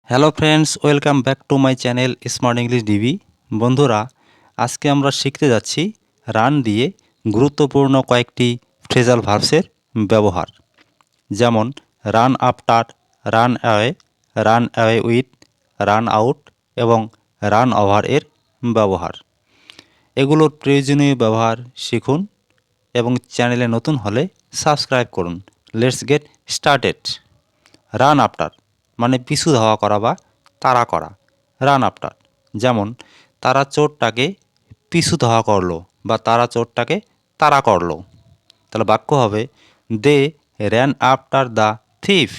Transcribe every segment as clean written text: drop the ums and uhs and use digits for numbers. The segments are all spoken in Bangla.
Hello friends, welcome back to my channel smart English DB. বন্ধুরা, আজকে আমরা শিখতে যাচ্ছি রান দিয়ে গুরুত্বপূর্ণ কয়েকটি ফ্রেজাল ভার্বসের ব্যবহার, যেমন run after, run away with, run out এবং রান ওভার এর ব্যবহার। এগুলোর প্রয়োজনীয় ব্যবহার শিখুন এবং চ্যানেলে নতুন হলে সাবস্ক্রাইব করুন। Let's get started. Run after মানে পিছু ধাওয়া করা বা তাড়া করা। রান আফটার, যেমন তারা চোরটাকে পিছু ধাওয়া করলো বা তারা চোরটাকে তাড়া করলো। তাহলে বাক্য হবে they ran after the thief.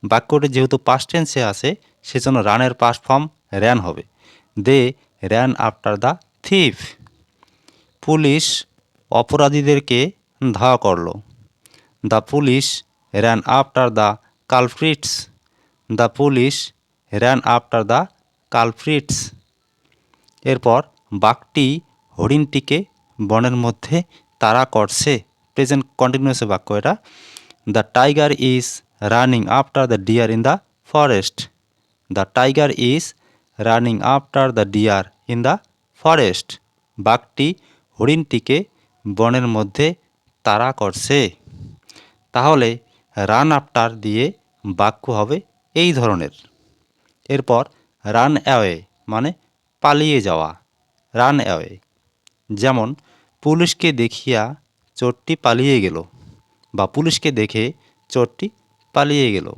বাক্যটি যেহেতু পাস্ট টেন্সে আছে সেজন্য রানের পাস্ট ফর্ম র্যান হবে। They ran after the thief. Police অপরাধীদেরকে ধাওয়া করলো। The police ran after the culprits. The police ran after the culprits. এরপর বাঘটি হরিণটিকে বনের মধ্যে তাড়া করছে। প্রেজেন্ট কন্টিনিউয়াস বাক্য এটা। The tiger is running after the deer in the forest. The tiger is running after the deer in the forest. বাঘটি হরিণটিকে বনের মধ্যে তাড়া করছে। তাহলে রান আফটার দিয়ে বাক্য হবে এই ধরনের। এরপর রান অ্যাওয়ে মানে পালিয়ে যাওয়া। রান অ্যাওয়ে, যেমন পুলিশকে দেখিয়া চোরটি পালিয়ে গেল বা পুলিশকে দেখে চোরটি পালিয়ে গেল।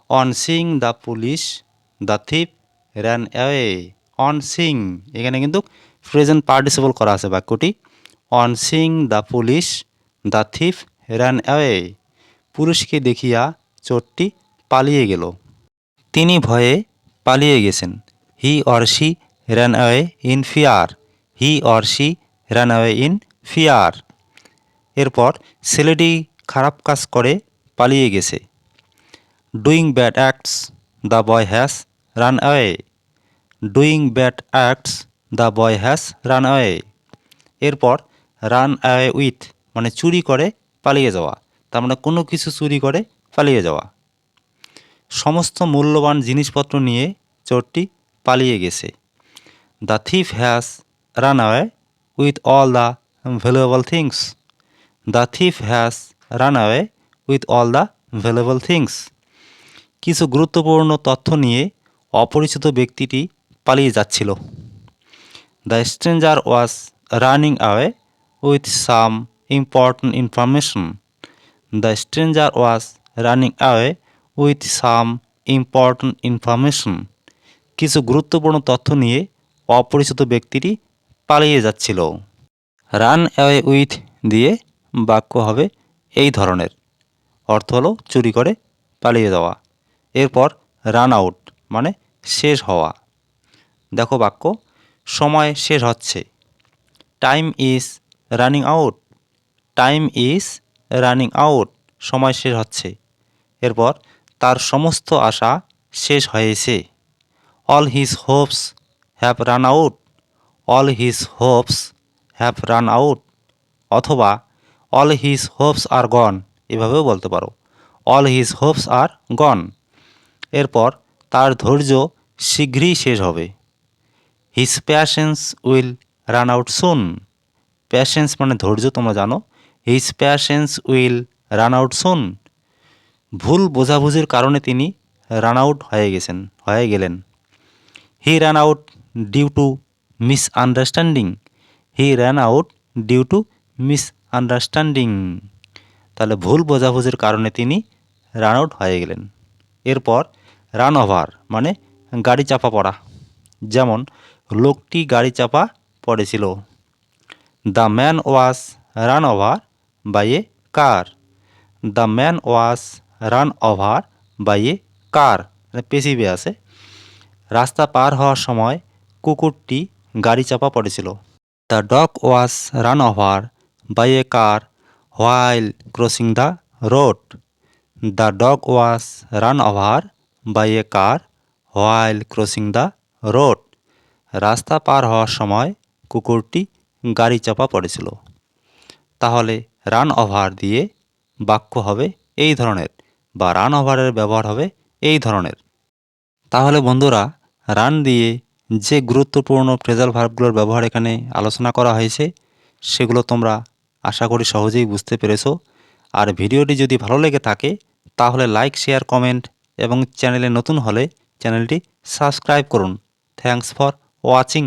On seeing the police the thief ran away. On seeing, এখানে কিন্তু প্রেজেন্ট পার্টিসিপল করা আছে বাক্যটি। On seeing the police the thief ran away. পুলিশকে দেখিয়া চোরটি পালিয়ে গেল। তিনি ভয়ে পালিয়ে গেছেন। He or she ran away in fear. He or she ran away in fear. এরপর ছেলেটি খারাপ কাজ করে পালিয়ে গেছে। Doing bad acts the boy has run away. Doing bad acts the boy has run away. এরপর রান অ্যাওয়ে উইথ মানে চুরি করে পালিয়ে যাওয়া, তার মানে কোনো কিছু চুরি করে পালিয়ে যাওয়া। সমস্ত মূল্যবান জিনিসপত্র নিয়ে চোরটি পালিয়ে গেছে। The thief has run away with all the valuable things. The thief has run away with all the valuable things. কিছু গুরুত্বপূর্ণ তথ্য নিয়ে অপরিচিত ব্যক্তিটি পালিয়ে যাচ্ছিল। The stranger was running away with some important information. The stranger was running away with some important information. কিছু গুরুত্বপূর্ণ তথ্য নিয়ে অপরিচিত ব্যক্তিটি পালিয়ে যাচ্ছিল। রান অ্যাওয়ে উইথ দিয়ে বাক্য হবে এই ধরনের। অর্থ হলো চুরি করে পালিয়ে যাওয়া। এরপর রান আউট মানে শেষ হওয়া। দেখো বাক্য, সময় শেষ হচ্ছে। Time is running out. Time is running out, সময় শেষ হচ্ছে। এরপর তার সমস্ত আশা শেষ হয়েছে। All his Hopes have run out. All his Hopes have run out. অথবা অল হিজ হোপস আর গন, এভাবেও বলতে পারো। অল হিজ হোপস আর গন। এরপর তার ধৈর্য শীঘ্রই শেষ হবে। His patience will run out soon. Patience মানে ধৈর্য, তোমরা জানো। His patience will run out সুন। ভুল বোঝাবুঝির কারণে তিনি রান আউট হয়ে গেলেন। He run out due to misunderstanding. He run out due to misunderstanding. তাহলে ভুল বোঝাবুঝির কারণে তিনি রান আউট হয়ে গেলেন। এরপর রান ওভার মানে গাড়ি চাপা পড়া, যেমন লোকটি গাড়ি চাপা পড়েছিল। The man was run over by a car. The man was run over by a car, পেসিভে আছে। রাস্তা পার হওয়ার সময় কুকুরটি গাড়ি চাপা পড়েছিল। The dog was run over by a car while crossing the road. The dog was run over by a car while crossing the road. রাস্তা পার হওয়ার সময় কুকুরটি গাড়ি চাপা পড়েছিল। তাহলে রান ওভার দিয়ে বাক্য হবে এই ধরনের, বা রান ওভারের ব্যবহার হবে এই ধরনের। তাহলে বন্ধুরা, রান দিয়ে যে গুরুত্বপূর্ণ ফ্রেজাল ভার্বগুলোর ব্যবহার এখানে আলোচনা করা হয়েছে সেগুলো তোমরা আশা করি সহজেই বুঝতে পেরেছো। আর ভিডিওটি যদি ভালো লেগে থাকে তাহলে লাইক, শেয়ার, কমেন্ট এবং চ্যানেলে নতুন হলে চ্যানেলটি সাবস্ক্রাইব করুন। Thanks for watching.